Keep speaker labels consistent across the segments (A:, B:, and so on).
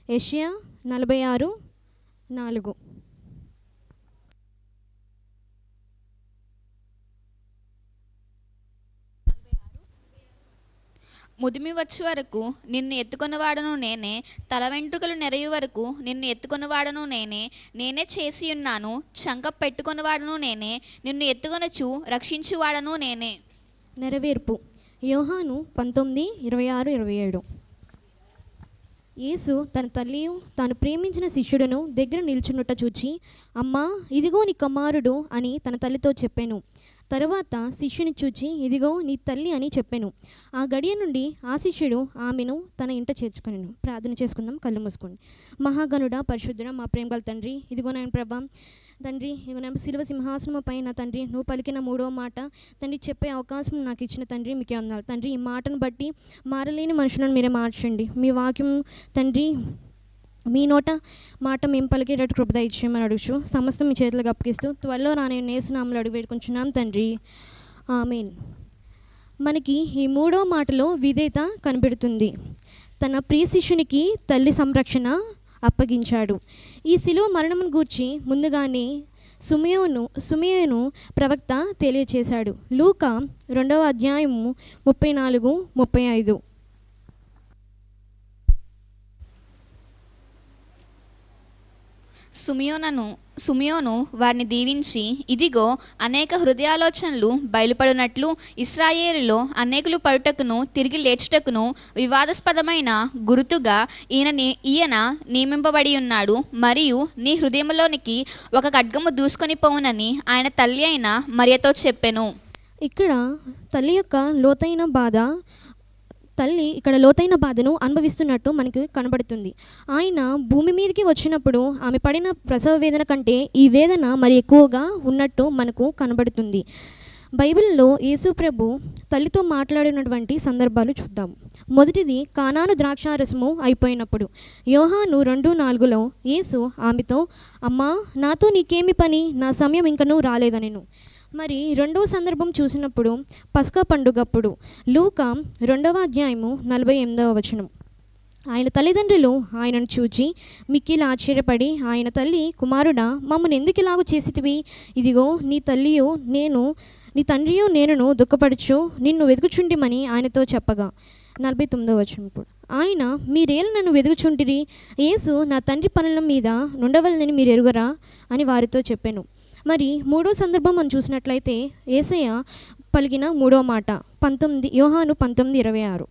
A: యెషయా 46:4.
B: ముదిమి వచ్చే వరకు నిన్ను ఎత్తుకొనివాడను నేనే, తల వెంట్రుకలు నెరయు వరకు నిన్ను ఎత్తుకొనివాడను నేనే. నేనే చేసి ఉన్నాను, చంక పెట్టుకొనివాడను నేనే, నిన్ను ఎత్తుకొనొచ్చు రక్షించువాడను నేనే.
A: నెరవేర్పు యోహాను 19:26-27. యేసు తన తల్లియు తాను ప్రేమించిన శిష్యుడును దగ్గర నిల్చున్నట్టు చూచి, అమ్మా, ఇదిగో నీ కుమారుడు అని తన తల్లితో చెప్పాను. తరువాత శిష్యుని చూచి, ఇదిగో నీ తల్లి అని చెప్పాను. ఆ గడియ నుండి ఆ శిష్యుడు ఆమెను తన ఇంట చేర్చుకొనెను. ప్రార్థన చేసుకుందాం, కళ్ళు మూసుకోండి. మహాగణుడా, పరిశుద్ధుడా, మా ప్రేమ గల తండ్రి, ఇదిగో నాయన ప్రభా, తండ్రి, ఇదిగో నా శిలువ సింహాసనము పైన తండ్రి నువ్వు పలికిన 3వ మాట తండ్రి చెప్పే అవకాశం నాకు ఇచ్చిన తండ్రి మీకే వందనాలు తండ్రి. ఈ మాటను బట్టి మారలేని మనుషులను మీరే మార్చండి. మీ వాక్యం తండ్రి, మీ నోట మాట మేము పలికేటట్టు కృపద ఇచ్చేయమని అడుగుచు సమస్తం మీ చేతులకు అప్పగిస్తూ త్వరలో రానే నేసునామలు అడుగు పెట్టుకుంటున్నాం తండ్రి, ఆమేన్. మనకి ఈ 3వ మాటలో విధేయత కనబడుతుంది. తన ప్రియ శిష్యునికి తల్లి సంరక్షణ అప్పగించాడు. ఈ శిలువ మరణం గూర్చి ముందుగానే సుమయోను ప్రవక్త తెలియచేశాడు. లూకా 2వ అధ్యాయము 34-35.
B: సుమియోను వారిని దీవించి, ఇదిగో అనేక హృదయాలోచనలు బయలుపడినట్లు ఇశ్రాయేలులో అనేకులు పడుటకును తిరిగి లేచుటకును వివాదాస్పదమైన గురుతుగా ఈయన నియమింపబడి ఉన్నాడు. మరియు నీ హృదయంలోనికి ఒక ఖడ్గము దూసుకొని పోవునని ఆయన తల్లి అయిన మరియతో చెప్పెను.
A: ఇక్కడ తల్లి యొక్క లోతైన బాధను అనుభవిస్తున్నట్టు మనకి కనబడుతుంది. ఆయన భూమి మీదకి వచ్చినప్పుడు ఆమె పడిన ప్రసవ వేదన కంటే ఈ వేదన మరి ఎక్కువగా ఉన్నట్టు మనకు కనబడుతుంది. బైబిల్లో యేసు ప్రభు తల్లితో మాట్లాడినటువంటి సందర్భాలు చూద్దాం. మొదటిది కానాను ద్రాక్షారసము అయిపోయినప్పుడు. యోహాను 2:4 యేసు ఆమెతో, అమ్మా, నాతో నీకేమి పని, నా సమయం ఇంకనూ రాలేదనెను. మరి రెండవ సందర్భం చూసినప్పుడు పస్కా పండుగప్పుడు. లూకా 2వ అధ్యాయము 48. ఆయన తల్లిదండ్రులు ఆయనను చూచి మిక్కిలి ఆశ్చర్యపడి ఆయన తల్లి, కుమారుడా, మమ్మల్ని ఎందుకు ఇలాగూ చేసితివి? ఇదిగో నీ తల్లియు నీ తండ్రియు నేనును దుఃఖపడుచు నిన్ను వెతుకుచుంటిమని ఆయనతో చెప్పగా. 49. ఆయన, మీరేళ్ళు నన్ను వెతుకుచుంటిరి? యేసు, నా తండ్రి పనుల మీద నుండవలనని మీరు ఎరుగరా అని వారితో చెప్పాను. మరి 3వ సందర్భం మనం చూసినట్లయితే యేసయ్య పలికిన 3వ మాట యోహాను 19:26.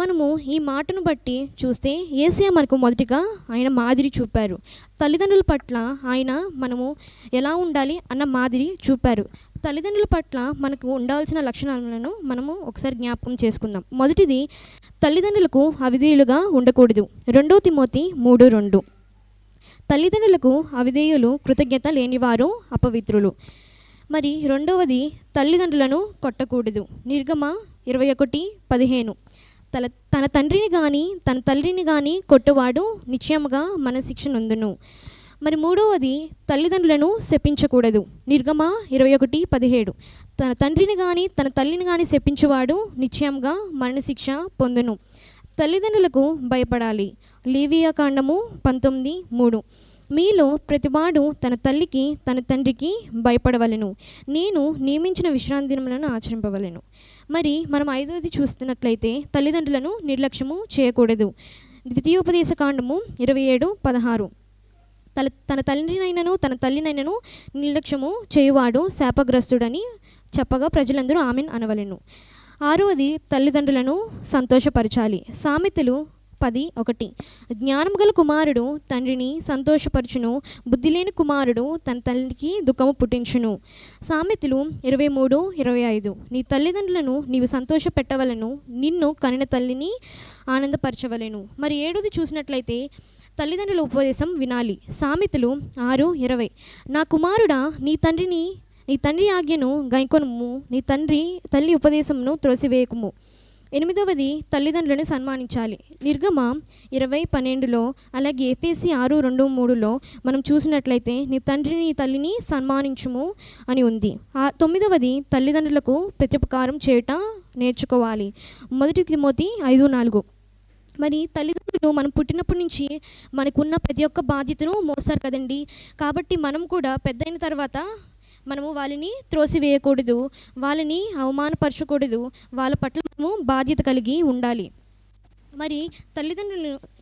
A: మనము ఈ మాటను బట్టి చూస్తే యేసయ్య మనకు మొదటిగా ఆయన మాదిరి చూపారు. తల్లిదండ్రుల పట్ల ఆయన మనము ఎలా ఉండాలి అన్న మాదిరి చూపారు. తల్లిదండ్రుల పట్ల మనకు ఉండాల్సిన లక్షణాలను మనము ఒకసారి జ్ఞాపకం చేసుకుందాం. మొదటిది, తల్లిదండ్రులకు అవిధేయులుగా ఉండకూడదు. 2 తిమోతి 3:2. తల్లిదండ్రులకు అవిధేయులు, కృతజ్ఞత లేనివారు అపవిత్రులు. మరి రెండవది, తల్లిదండ్రులను కొట్టకూడదు. నిర్గమ 21:15. తన తండ్రిని కానీ తన తల్లిని కానీ కొట్టువాడు నిశ్చయముగా మన శిక్ష నొందును. మరి మూడవది, తల్లిదండ్రులను శపించకూడదు. నిర్గమ 21:17. తన తండ్రిని కానీ తన తల్లిని కానీ శపించువాడు నిశ్చయంగా మరణశిక్ష పొందును. తల్లిదండ్రులకు భయపడాలి. లేవియాకాండము 19:3. మీలో ప్రతివాడు తన తల్లికి తన తండ్రికి భయపడవలెను, నేను నియమించిన విశ్రాంతి దినములను ఆచరింపవలెను. మరి మనం 5వది చూస్తున్నట్లయితే తల్లిదండ్రులను నిర్లక్ష్యము చేయకూడదు. ద్వితీయోపదేశకాండము 27:16. తన తండ్రినైనను తన తల్లినైనను నిర్లక్ష్యము చేయువాడు శాపగ్రస్తుడని చెప్పగా ప్రజలందరూ ఆమెన్ అనవలెను. 6వది, తల్లిదండ్రులను సంతోషపరచాలి. సామెతలు 10:1. జ్ఞానం గల కుమారుడు తండ్రిని సంతోషపరచును, బుద్ధి లేని కుమారుడు తన తల్లికి దుఃఖము పుట్టించును. సామెతలు 23:25. నీ తల్లిదండ్రులను నీవు సంతోష పెట్టవలను, నిన్ను కనిన తల్లిని ఆనందపరచవలెను. మరి 7వది చూసినట్లయితే తల్లిదండ్రుల ఉపదేశం వినాలి. సామెతలు 6:20. నా కుమారుడా, నీ తండ్రి ఆజ్ఞను గైకొనుము, నీ తల్లి ఉపదేశమును త్రోసివేయకుము. 8వది, తల్లిదండ్రులను సన్మానించాలి. నిర్గమ 20:12. అలాగే ఎఫెసీ 6:2-3 మనం చూసినట్లయితే నీ తండ్రిని నీ తల్లిని సన్మానించుము అని ఉంది. 9వది, తల్లిదండ్రులకు ప్రత్యుపకారం చేయట నేర్చుకోవాలి. 1 తిమోతి 5:4. మరి తల్లిదండ్రులు మనం పుట్టినప్పటి నుంచి మనకున్న ప్రతి ఒక్క బాధ్యతను మోస్తారు కదండి. కాబట్టి మనం కూడా పెద్దయిన తర్వాత మనము వాళ్ళని త్రోసివేయకూడదు, వాళ్ళని అవమానపరచకూడదు, వాళ్ళ పట్ల మనము బాధ్యత కలిగి ఉండాలి. మరి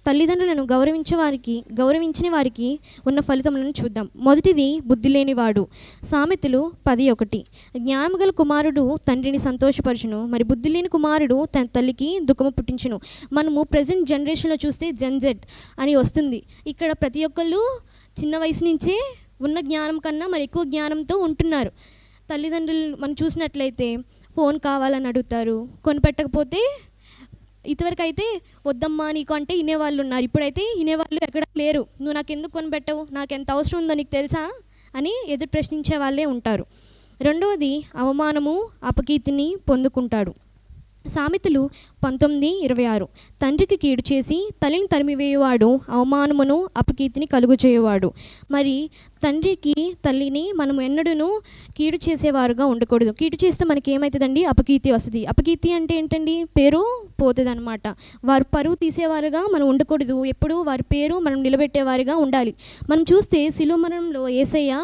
A: తల్లిదండ్రులను గౌరవించిన వారికి ఉన్న ఫలితములను చూద్దాం. మొదటిది బుద్ధి లేనివాడు. సామెతలు 10:1. జ్ఞానము గల కుమారుడు తండ్రిని సంతోషపరచును, మరి బుద్ధి లేని కుమారుడు తన తల్లికి దుఃఖము పుట్టించును. మనము ప్రజెంట్ జనరేషన్లో చూస్తే జెన్జెడ్ అని వస్తుంది. ఇక్కడ ప్రతి ఒక్కళ్ళు చిన్న వయసు నుంచే ఉన్న జ్ఞానం కన్నా మరి ఎక్కువ జ్ఞానంతో ఉంటున్నారు. తల్లిదండ్రులు మనం చూసినట్లయితే ఫోన్ కావాలని అడుగుతారు, కొనిపెట్టకపోతే ఇదివరకు అయితే వద్దమ్మా నీకు అంటే వినేవాళ్ళు ఉన్నారు, ఇప్పుడైతే వినేవాళ్ళు ఎక్కడ లేరు. నువ్వు నాకు ఎందుకు కొనిపెట్టవు, నాకు ఎంత అవసరం ఉందో నీకు తెలుసా అని ఎదురు ప్రశ్నించే వాళ్ళే ఉంటారు. రెండవది అవమానము అపకీర్తిని పొందుకుంటాడు. సామెతలు 19:26. తండ్రికి కీడు చేసి తల్లిని తరిమివేయువాడు అవమానమును అపకీర్తిని కలుగు చేయువాడు. మరి తండ్రికి తల్లిని మనం ఎన్నడూను కీడు చేసేవారుగా ఉండకూడదు. కీడు చేస్తే మనకి ఏమవుతుందండి? అపకీర్తి వస్తుంది. అపకీర్తి అంటే ఏంటండి? పేరు పోతుంది అనమాట. వారు పరువు తీసేవారుగా మనం ఉండకూడదు. ఎప్పుడు వారి పేరు మనం నిలబెట్టేవారుగా ఉండాలి. మనం చూస్తే శిలువ మరణంలో యేసయ్య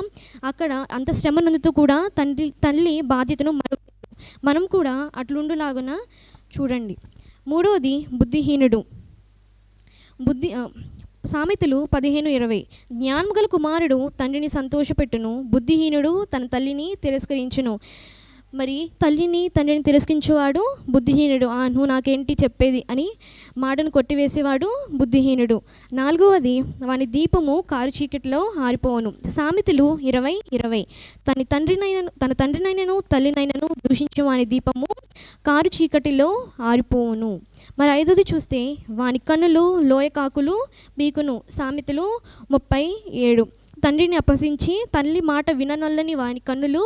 A: అక్కడ అంత శ్రమ నందుతూ కూడా తల్లి బాధ్యతను మనం కూడా అట్లుండులాగున చూడండి. మూడవది బుద్ధిహీనుడు. సామెతలు 15:20. జ్ఞానము గల కుమారుడు తండ్రిని సంతోషపెట్టును, బుద్ధిహీనుడు తన తల్లిని తిరస్కరించును. మరి తండ్రిని తిరస్కరించేవాడు బుద్ధిహీనుడు. నువ్వు నాకేంటి చెప్పేది అని మాటను కొట్టివేసేవాడు బుద్ధిహీనుడు. నాలుగవది వాని దీపము కారు చీకటిలో ఆరిపోవును. సామెతలు 20:20. తన తండ్రినైనను తల్లినైనను దూషించే వాని దీపము కారు చీకటిలో ఆరిపోవును. మరి ఐదవది చూస్తే వాని కన్నులు లోయకాకులు పీకును. సామెతలు 37. తండ్రిని అపహసించి తల్లి మాట విననొల్లని వాని కన్నులు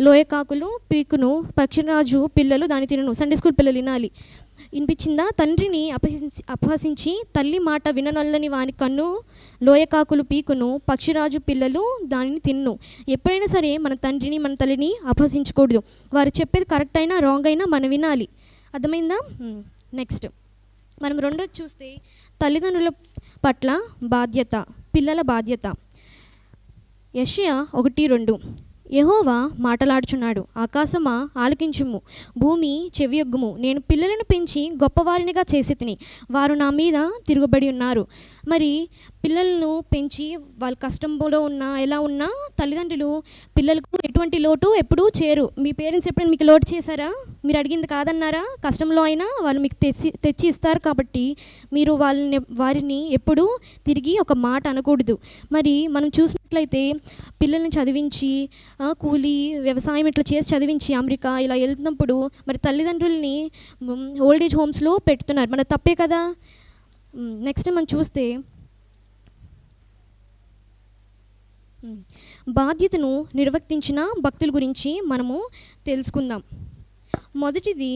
A: లోయకాకులు పీకును, పక్షిరాజు పిల్లలు దాని తినను. సండే స్కూల్ పిల్లలు వినాలి, వినిపించిందా? తండ్రిని అపహసించి తల్లి మాట విననొల్లని వాని కన్ను లోయకాకులు పీకును, పక్షిరాజు పిల్లలు దానిని తిన్ను. ఎప్పుడైనా సరే మన తండ్రిని మన తల్లిని అపహసించకూడదు. వారు చెప్పేది కరెక్ట్ అయినా రాంగ్ అయినా మనం వినాలి. అర్థమైందా? నెక్స్ట్ మనం రెండోది చూస్తే తల్లిదండ్రుల పట్ల బాధ్యత, పిల్లల బాధ్యత. యెషయా 1:2. యెహోవా మాటలాడుచున్నాడు, ఆకాశమా ఆలకించుము, భూమి చెవియొగ్గుము. నేను పిల్లలను పెంచి గొప్పవారినిగా చేసి తిని వారు నా మీద తిరుగుబడి ఉన్నారు. మరి పిల్లలను పెంచి వాళ్ళ కష్టంలో ఉన్నా ఎలా ఉన్నా తల్లిదండ్రులు పిల్లలకు ఎటువంటి లోటు ఎప్పుడూ చేయరు. మీ పేరెంట్స్ ఎప్పుడైనా మీకు లోటు చేశారా? మీరు అడిగింది కాదన్నారా? కష్టంలో అయినా వాళ్ళు మీకు తెచ్చి ఇస్తారు. కాబట్టి మీరు వారిని ఎప్పుడూ తిరిగి ఒక మాట అనకూడదు. మరి మనం చూసినట్లయితే పిల్లల్ని చదివించి కూలీ వ్యవసాయం ఇట్లా చేసి చదివించి అమెరికా ఇలా వెళ్తున్నప్పుడు మరి తల్లిదండ్రుల్ని ఓల్డేజ్ హోమ్స్లో పెడుతున్నారు. మన తప్పే కదా. నెక్స్ట్ మనం చూస్తే బాధ్యతను నిర్వర్తించిన భక్తుల గురించి మనము తెలుసుకుందాం. మొదటిది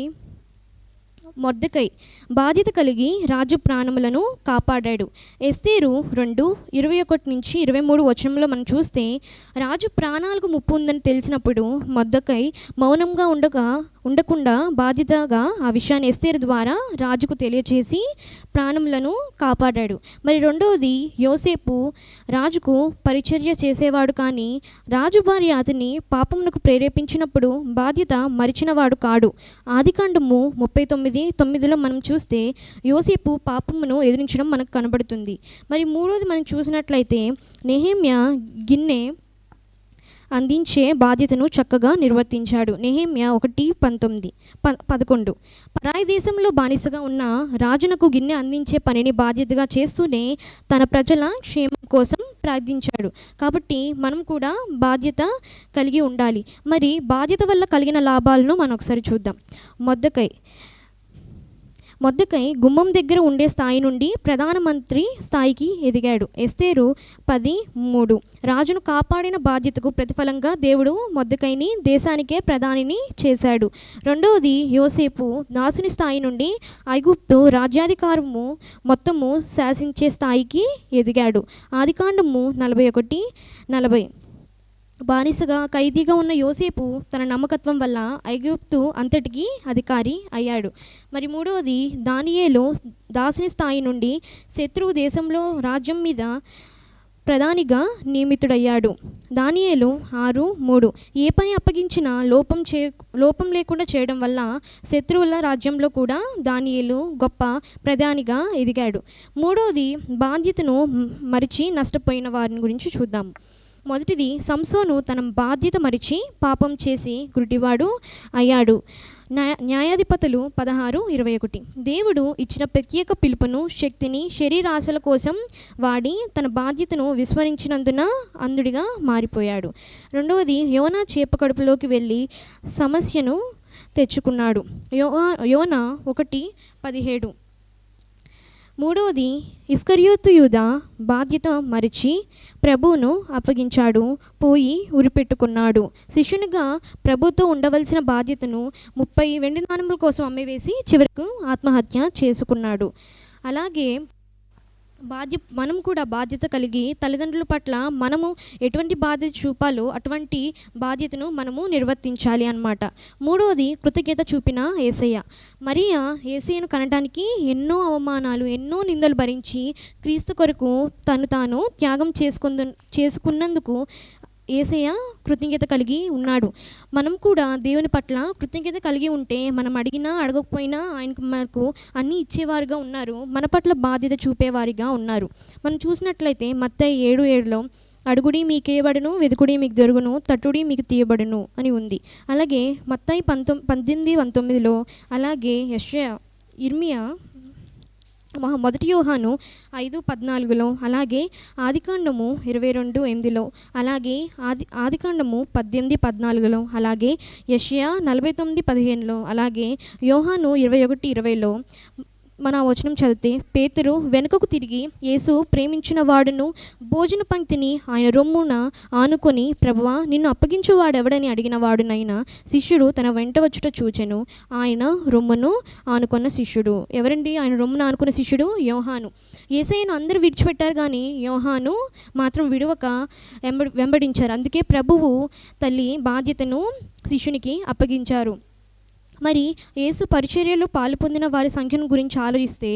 A: మొర్దెకై. బాధ్యత కలిగి రాజు ప్రాణములను కాపాడాడు. ఎస్తేరు 2:21-23 వచనంలో మనం చూస్తే రాజు ప్రాణాలకు ముప్పు ఉందని తెలిసినప్పుడు మొర్దెకై మౌనంగా ఉండకుండా బాధ్యతగా ఆ విషయాన్ని ఎస్తేరు ద్వారా రాజుకు తెలియచేసి ప్రాణములను కాపాడాడు. మరి రెండవది యోసేపు. రాజుకు పరిచర్య చేసేవాడు, కానీ రాజు భార్య అతన్ని పాపమునకు ప్రేరేపించినప్పుడు బాధ్యత మరిచినవాడు కాడు. ఆదికాండము 39:9లో మనం చూస్తే యోసేపు పాపమును ఎదిరించడం మనకు కనబడుతుంది. మరి మూడోది మనం చూసినట్లయితే నెహెమ్యా గిన్నె అందించే బాధ్యతను చక్కగా నిర్వర్తించాడు. నెహెమ్యా 1:11. పరాయి దేశంలో బానిసగా ఉన్న రాజునకు గిన్నె అందించే పనిని బాధ్యతగా చేస్తూనే తన ప్రజల క్షేమం కోసం ప్రార్థించాడు. కాబట్టి మనం కూడా బాధ్యత కలిగి ఉండాలి. మరి బాధ్యత వల్ల కలిగిన లాభాలను మనం ఒకసారి చూద్దాం. మొర్దెకై గుమ్మం దగ్గర ఉండే స్థాయి నుండి ప్రధానమంత్రి స్థాయికి ఎదిగాడు. ఎస్తేరు 10:3. రాజును కాపాడిన బాధ్యతకు ప్రతిఫలంగా దేవుడు మొర్దెకైని దేశానికే ప్రధానిని చేశాడు. రెండవది యోసేపు దాసుని స్థాయి నుండి ఐగుప్తు రాజ్యాధికారము మొత్తము శాసించే స్థాయికి ఎదిగాడు. ఆదికాండము 41:40. బానిసగా ఖైదీగా ఉన్న యోసేపు తన నమ్మకత్వం వల్ల ఐగుప్తు అంతటికి అధికారి అయ్యాడు. మరి మూడవది, దానియేలు దాసుని స్థాయి నుండి శత్రువు దేశంలో రాజ్యం మీద ప్రధానిగా నియమితుడయ్యాడు. దానియేలు 6:3. ఏ పని అప్పగించినా లోపం లేకుండా చేయడం వల్ల శత్రువుల రాజ్యంలో కూడా దానియేలు గొప్ప ప్రధానిగా ఎదిగాడు. మూడవది, బాధ్యతను మరిచి నష్టపోయిన వారిని గురించి చూద్దాం. మొదటిది, సంసోను తన బాధ్యత మరిచి పాపం చేసి గుడ్డివాడు అయ్యాడు. న్యాయాధిపతులు 16:21. దేవుడు ఇచ్చిన ప్రత్యేక పిలుపును, శక్తిని శరీరాశల కోసం వాడి తన బాధ్యతను విస్మరించినందున అంధుడిగా మారిపోయాడు. రెండవది, యోనా చేప కడుపులోకి వెళ్ళి సమస్యను తెచ్చుకున్నాడు. యోనా 1:17. మూడవది, ఇస్కరియోతు యూదా బాధ్యత మరిచి ప్రభువును అప్పగించాడు, పోయి ఉరిపెట్టుకున్నాడు. శిష్యునిగా ప్రభుతో ఉండవలసిన బాధ్యతను 30 వెండి నాణెముల కోసం అమ్మివేసి చివరకు ఆత్మహత్య చేసుకున్నాడు. అలాగే మనం కూడా బాధ్యత కలిగి తల్లిదండ్రుల పట్ల మనము ఎటువంటి బాధ్యత చూపాలో అటువంటి బాధ్యతను మనము నిర్వర్తించాలి అన్నమాట. మూడవది, కృతజ్ఞత చూపిన యేసయ్య. మరియా యేసయ్యను కనడానికి ఎన్నో అవమానాలు, ఎన్నో నిందలు భరించి క్రీస్తు కొరకు తాను త్యాగం చేసుకున్నందుకు యేసయ్య కృతజ్ఞత కలిగి ఉన్నాడు. మనం కూడా దేవుని పట్ల కృతజ్ఞత కలిగి ఉంటే మనం అడిగినా అడగకపోయినా మనకు అన్నీ ఇచ్చేవారుగా ఉన్నారు, మన పట్ల బాధ్యత చూపేవారిగా ఉన్నారు. మనం చూసినట్లయితే మత్తయి 7:7లో అడుగుడి మీకు ఇయ్యబడును, వెదుకుడి మీకు దొరుకును, తట్టుడి మీకు తీయబడును అని ఉంది. అలాగే మత్తయి 18:19లో, అలాగే ఇర్మియా మొదటి యోహాను 5:14లో, అలాగే ఆదికాండము 22:8లో, అలాగే ఆదికాండము 18:14లో, అలాగే యెషయా 49:15లో, అలాగే యోహాను 21:20లో మన వచనం చదివితే, పేతురు వెనుకకు తిరిగి యేసు ప్రేమించిన వాడును భోజన పంక్తిని ఆయన రొమ్మున ఆనుకొని, ప్రభువా నిన్ను అప్పగించువాడెవడని అడిగిన వాడునైనా శిష్యుడు తన వెంట వచ్చుట చూచెను. ఆయన రొమ్మును ఆనుకున్న శిష్యుడు ఎవరండి? ఆయన రొమ్మును ఆనుకున్న శిష్యుడు యోహాను. యేసయ్యను అందరూ విడిచిపెట్టారు, కానీ యోహాను మాత్రం విడవక వెంబడించారు. అందుకే ప్రభువు తల్లి బాధ్యతను శిష్యునికి అప్పగించారు. మరి యేసు పరిచర్యలో పాలు పొందిన వారి సంఖ్యను గురించి ఆలోచిస్తే,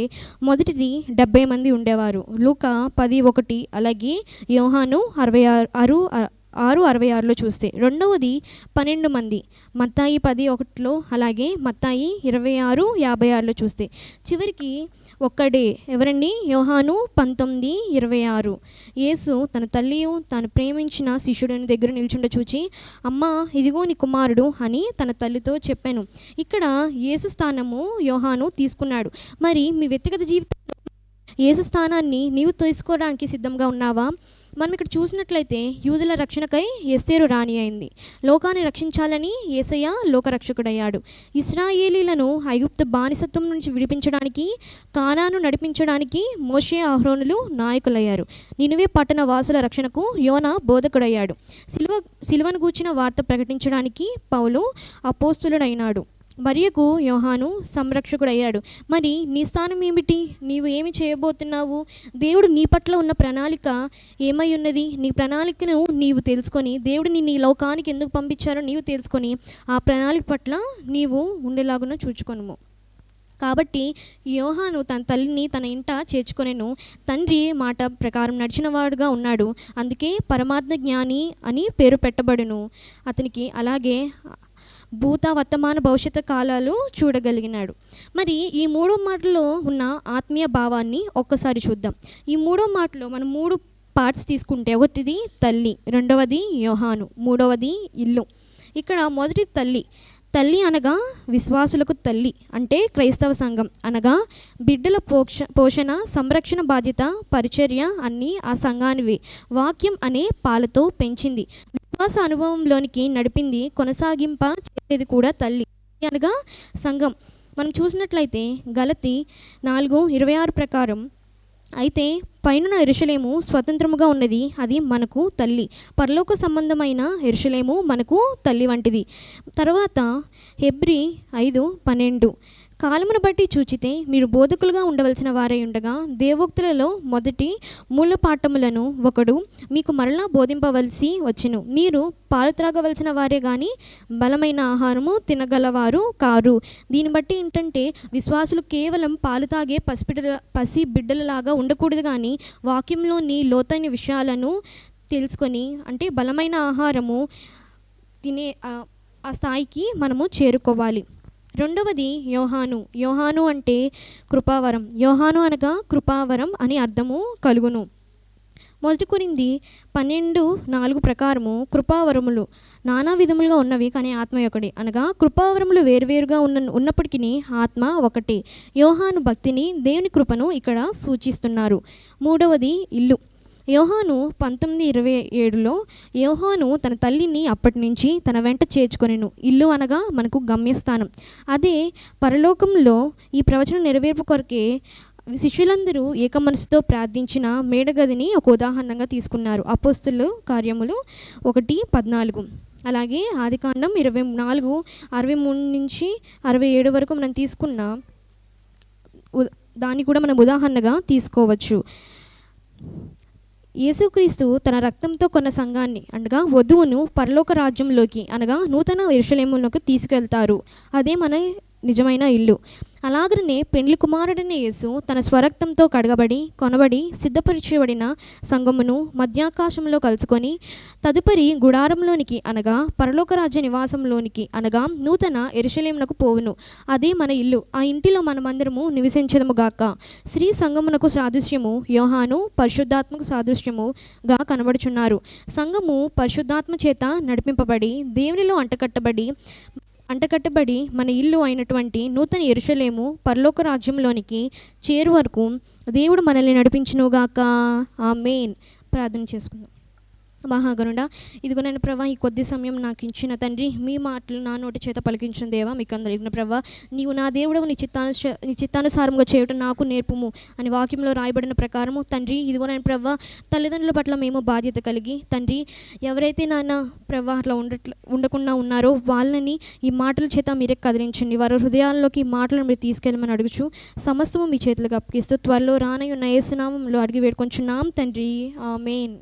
A: మొదటిది 70 మంది ఉండేవారు, లూకా 10:1, అలాగే యోహాను 6:66లో చూస్తే. రెండవది 12 మంది, మత్తాయి 10:1లో, అలాగే మత్తాయి 26:56లో చూస్తే. చివరికి ఒక్కడే, ఎవరండి? యోహాను 19:26. యేసు తన తల్లియు తాను ప్రేమించిన శిష్యుడిని దగ్గర నిల్చుండ చూచి, అమ్మా ఇదిగో నీ కుమారుడు అని తన తల్లితో చెప్పాను. ఇక్కడ యేసు స్థానము యోహాను తీసుకున్నాడు. మరి మీ వ్యక్తిగత జీవితంలో యేసు స్థానాన్ని నీవు తీసుకోవడానికి సిద్ధంగా ఉన్నావా? మనం ఇక్కడ చూసినట్లయితే యూదుల రక్షణకై ఎస్తేరు రాణి అయింది. లోకాన్ని రక్షించాలని యేసయ్య లోకరక్షకుడయ్యాడు. ఇశ్రాయేలీలను ఐగుప్తు బానిసత్వం నుంచి విడిపించడానికి, కానాను నడిపించడానికి మోషే, అహరోనులు నాయకులయ్యారు. నినివే పట్టణ వాసుల రక్షణకు యోనా బోధకుడయ్యాడు. సిలువను గూర్చిన వార్త ప్రకటించడానికి పౌలు అపోస్తులుడైనాడు. మరియకు యోహాను సంరక్షకుడయ్యాడు. మరి నీ స్థానం ఏమిటి? నీవు ఏమి చేయబోతున్నావు? దేవుడు నీ పట్ల ఉన్న ప్రణాళిక ఏమై ఉన్నది? నీ ప్రణాళికను నీవు తెలుసుకొని, దేవుడు నీ లోకానికి ఎందుకు పంపించారో నీవు తెలుసుకొని, ఆ ప్రణాళిక పట్ల నీవు ఉండేలాగున చూచుకొనుము. కాబట్టి యోహాను తన తల్లిని తన ఇంట చేర్చుకొనెను. తండ్రి మాట ప్రకారం నడిచినవాడుగా ఉన్నాడు, అందుకే పరమాత్మ జ్ఞాని అని పేరు పెట్టబడును అతనికి. అలాగే భూత, వర్తమాన, భవిష్యత్తు కాలాలు చూడగలిగినాడు. మరి ఈ 3 మాటల్లో ఉన్న ఆత్మీయ భావాన్ని ఒక్కసారి చూద్దాం. ఈ 3 మాటలో మనం 3 పార్ట్స్ తీసుకుంటే, ఒకటిది తల్లి, రెండవది యోహాను, మూడవది ఇల్లు. ఇక్కడ మొదటి తల్లి అనగా విశ్వాసులకు తల్లి, అంటే క్రైస్తవ సంఘం అనగా బిడ్డల పోషణ, సంరక్షణ బాధ్యత, పరిచర్య అన్నీ ఆ సంఘానివి. వాక్యం అనే పాలతో పెంచింది, విశ్వాస అనుభవంలోనికి నడిపింది, కొనసాగింప చేసేది కూడా తల్లి అనగా సంఘం. మనం చూసినట్లయితే గలతీ 4:26 ప్రకారం, అయితే పైన యెరూషలేము స్వతంత్రముగా ఉన్నది, అది మనకు తల్లి. పరలోక సంబంధమైన యెరూషలేము మనకు తల్లి వంటిది. తర్వాత హెబ్రీ 5:12, కాలమును బట్టి చూచితే మీరు బోధకులుగా ఉండవలసిన వారై ఉండగా దేవోక్తులలో మొదటి మూలపాఠములను ఒకడు మీకు మరలా బోధింపవలసి వచ్చెను. మీరు పాలు త్రాగవలసిన వారే కానీ బలమైన ఆహారము తినగలవారు కారు. దీన్ని బట్టి ఏంటంటే విశ్వాసులు కేవలం పాలు తాగే పసి బిడ్డలలాగా ఉండకూడదు, కానీ వాక్యంలోని లోతైన విషయాలను తెలుసుకొని అంటే బలమైన ఆహారము తినే ఆ స్థాయికి మనము చేరుకోవాలి. రెండవది యోహాను అంటే కృపావరం. యోహాను అనగా కృపావరం అని అర్థము కలుగును. 1 కొరింథీ 12:4 ప్రకారము కృపావరములు నానా విధములుగా ఉన్నవి, కానీ ఆత్మ ఒకటి. అనగా కృపావరములు వేరువేరుగా ఉన్నప్పటికీ ఆత్మ ఒకటి. యోహాను భక్తిని, దేవుని కృపను ఇక్కడ సూచిస్తున్నారు. మూడవది ఇల్లు. యోహాను 19:27లో యోహాను తన తల్లిని అప్పటి నుంచి తన వెంట చేర్చుకొనెను. ఇల్లు అనగా మనకు గమ్యస్థానం. అదే పరలోకంలో ఈ ప్రవచనం నెరవేర్పు కొరకే శిష్యులందరూ ఏక మనసుతో ప్రార్థించిన మేడగదిని ఒక ఉదాహరణగా తీసుకున్నారు. అపోస్తుల కార్యములు 1:14. అలాగే ఆదికాండం 24:63 నుంచి 67 వరకు మనం తీసుకున్న దాన్ని కూడా మనం ఉదాహరణగా తీసుకోవచ్చు. యేసుక్రీస్తు తన రక్తంతో కొన్న సంఘాన్ని అనగా వధువును పరలోక రాజ్యంలోకి అనగా నూతన యెరూషలేములోకి తీసుకెళ్తారు. అదే మన నిజమైన ఇల్లు. అలాగనే పెండ్లి కుమారుడైన యేసు తన స్వరక్తంతో కడగబడి కొనబడి సిద్ధపరచబడిన సంఘమును మధ్యాకాశంలో కలుసుకొని తదుపరి గుడారంలోనికి అనగా పరలోక రాజ్య నివాసంలోనికి అనగా నూతన యెరూషలేమునకు పోవును. అదే మన ఇల్లు. ఆ ఇంటిలో మనమందరము నివసించదముగాక. స్త్రీ సంఘమునకు సాదృశ్యము యోహాను పరిశుద్ధాత్మకు సాదృశ్యముగా కనబడుచున్నారు. సంఘము పరిశుద్ధాత్మ చేత నడిపింపబడి దేవునిలో అంటకట్టబడి మన ఇల్లు అయినటువంటి నూతన యెరూషలేము పరలోక రాజ్యంలోనికి చేరు వరకు దేవుడు మనల్ని నడిపించునుగాక. ఆమేన్. ప్రార్థన చేసుకుందాం. మహాగణుడా, ఇదిగో నేను ప్రభా ఈ కొద్ది సమయం నాకు ఇచ్చిన తండ్రి, మీ మాటలు నా నోటి చేత పలికించిన దేవా మీకు అందరూ ఇదిగో ప్రభా, నీవు నా దేవుడవు, నీ చిత్తానుసారంగా చేయటం నాకు నేర్పుము అని వాక్యంలో రాయబడిన ప్రకారము తండ్రి, ఇదిగో నేను ప్రభా తల్లిదండ్రుల పట్ల మేము బాధ్యత కలిగి తండ్రి, ఎవరైతే నాన్న ప్రభా అట్లా ఉండకుండా ఉన్నారో వాళ్ళని ఈ మాటల చేత మీరే కదిలించండి. వారి హృదయాల్లోకి ఈ మాటలను మీరు తీసుకెళ్ళమని అడుగుచు సమస్తము మీ చేతులకు అప్పగిస్తూ త్వరలో రానయ్యున్న యేసు నామములో అడిగి వేడుకొంచున్నాం తండ్రి. ఆమేన్.